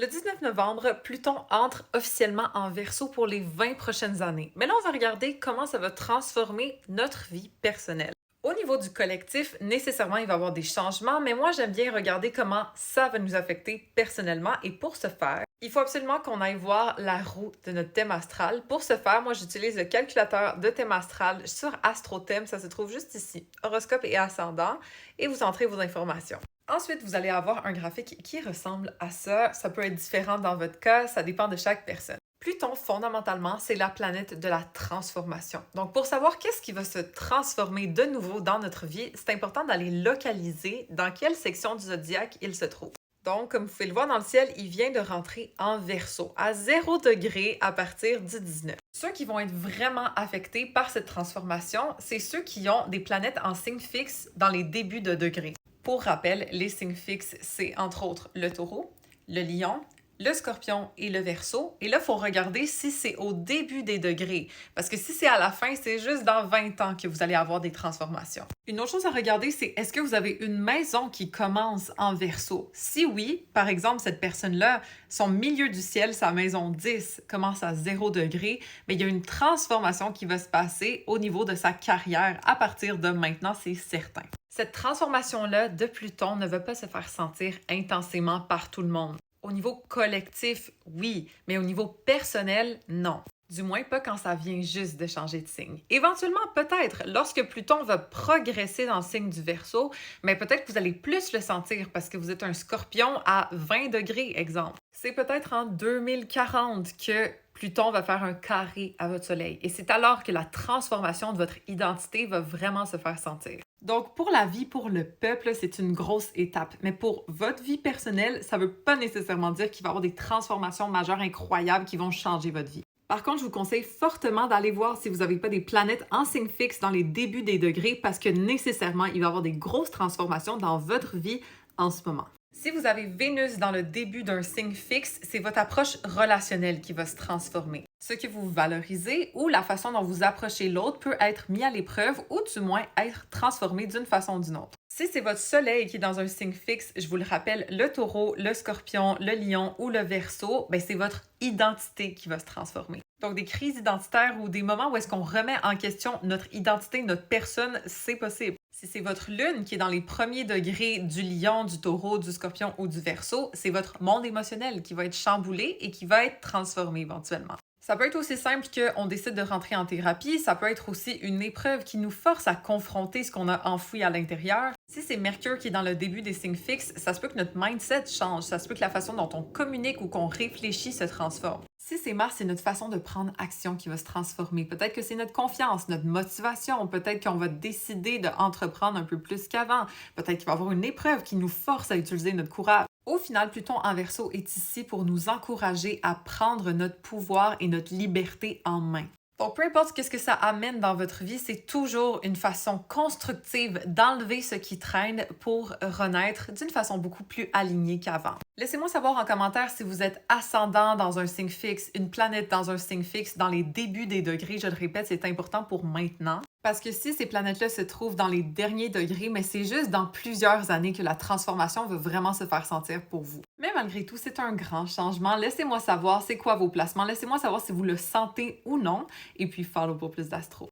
Le 19 novembre, Pluton entre officiellement en Verseau pour les 20 prochaines années. Mais là, on va regarder comment ça va transformer notre vie personnelle. Au niveau du collectif, nécessairement, il va y avoir des changements, mais moi, j'aime bien regarder comment ça va nous affecter personnellement. Et pour ce faire, il faut absolument qu'on aille voir la roue de notre thème astral. Pour ce faire, moi, j'utilise le calculateur de thème astral sur AstroThème. Ça se trouve juste ici, horoscope et ascendant, et vous entrez vos informations. Ensuite, vous allez avoir un graphique qui ressemble à ça. Ça peut être différent dans votre cas, ça dépend de chaque personne. Pluton, fondamentalement, c'est la planète de la transformation. Donc, pour savoir qu'est-ce qui va se transformer de nouveau dans notre vie, c'est important d'aller localiser dans quelle section du zodiaque il se trouve. Donc, comme vous pouvez le voir dans le ciel, il vient de rentrer en Verseau, à 0 degré à partir du 19. Ceux qui vont être vraiment affectés par cette transformation, c'est ceux qui ont des planètes en signe fixe dans les débuts de degrés. Pour rappel, les signes fixes, c'est entre autres le Taureau, le Lion, le Scorpion et le Verseau. Et là, il faut regarder si c'est au début des degrés. Parce que si c'est à la fin, c'est juste dans 20 ans que vous allez avoir des transformations. Une autre chose à regarder, c'est est-ce que vous avez une maison qui commence en Verseau? Si oui, par exemple, cette personne-là, son milieu du ciel, sa maison 10, commence à 0 degré, mais il y a une transformation qui va se passer au niveau de sa carrière à partir de maintenant, c'est certain. Cette transformation-là de Pluton ne va pas se faire sentir intensément par tout le monde. Au niveau collectif, oui, mais au niveau personnel, non. Du moins pas quand ça vient juste de changer de signe. Éventuellement, peut-être, lorsque Pluton va progresser dans le signe du Verseau, mais peut-être que vous allez plus le sentir parce que vous êtes un Scorpion à 20 degrés, exemple. C'est peut-être en 2040 que Pluton va faire un carré à votre soleil. Et c'est alors que la transformation de votre identité va vraiment se faire sentir. Donc, pour la vie, pour le peuple, c'est une grosse étape. Mais pour votre vie personnelle, ça ne veut pas nécessairement dire qu'il va y avoir des transformations majeures incroyables qui vont changer votre vie. Par contre, je vous conseille fortement d'aller voir si vous n'avez pas des planètes en signe fixe dans les débuts des degrés parce que nécessairement, il va y avoir des grosses transformations dans votre vie en ce moment. Si vous avez Vénus dans le début d'un signe fixe, c'est votre approche relationnelle qui va se transformer. Ce que vous valorisez ou la façon dont vous approchez l'autre peut être mis à l'épreuve ou du moins être transformé d'une façon ou d'une autre. Si c'est votre soleil qui est dans un signe fixe, je vous le rappelle, le taureau, le scorpion, le lion ou le verseau, c'est votre identité qui va se transformer. Donc des crises identitaires ou des moments où est-ce qu'on remet en question notre identité, notre personne, c'est possible. Si c'est votre lune qui est dans les premiers degrés du lion, du taureau, du scorpion ou du verseau, c'est votre monde émotionnel qui va être chamboulé et qui va être transformé éventuellement. Ça peut être aussi simple qu'on décide de rentrer en thérapie, ça peut être aussi une épreuve qui nous force à confronter ce qu'on a enfoui à l'intérieur. Si c'est Mercure qui est dans le début des signes fixes, ça se peut que notre mindset change, ça se peut que la façon dont on communique ou qu'on réfléchit se transforme. Si c'est Mars, c'est notre façon de prendre action qui va se transformer. Peut-être que c'est notre confiance, notre motivation, peut-être qu'on va décider d'entreprendre un peu plus qu'avant, peut-être qu'il va y avoir une épreuve qui nous force à utiliser notre courage. Au final, Pluton en Verseau est ici pour nous encourager à prendre notre pouvoir et notre liberté en main. Donc, peu importe ce que ça amène dans votre vie, c'est toujours une façon constructive d'enlever ce qui traîne pour renaître d'une façon beaucoup plus alignée qu'avant. Laissez-moi savoir en commentaire si vous êtes ascendant dans un signe fixe, une planète dans un signe fixe, dans les débuts des degrés. Je le répète, c'est important pour maintenant. Parce que si ces planètes-là se trouvent dans les derniers degrés, mais c'est juste dans plusieurs années que la transformation va vraiment se faire sentir pour vous. Mais malgré tout, c'est un grand changement. Laissez-moi savoir c'est quoi vos placements. Laissez-moi savoir si vous le sentez ou non. Et puis, follow pour plus d'astro.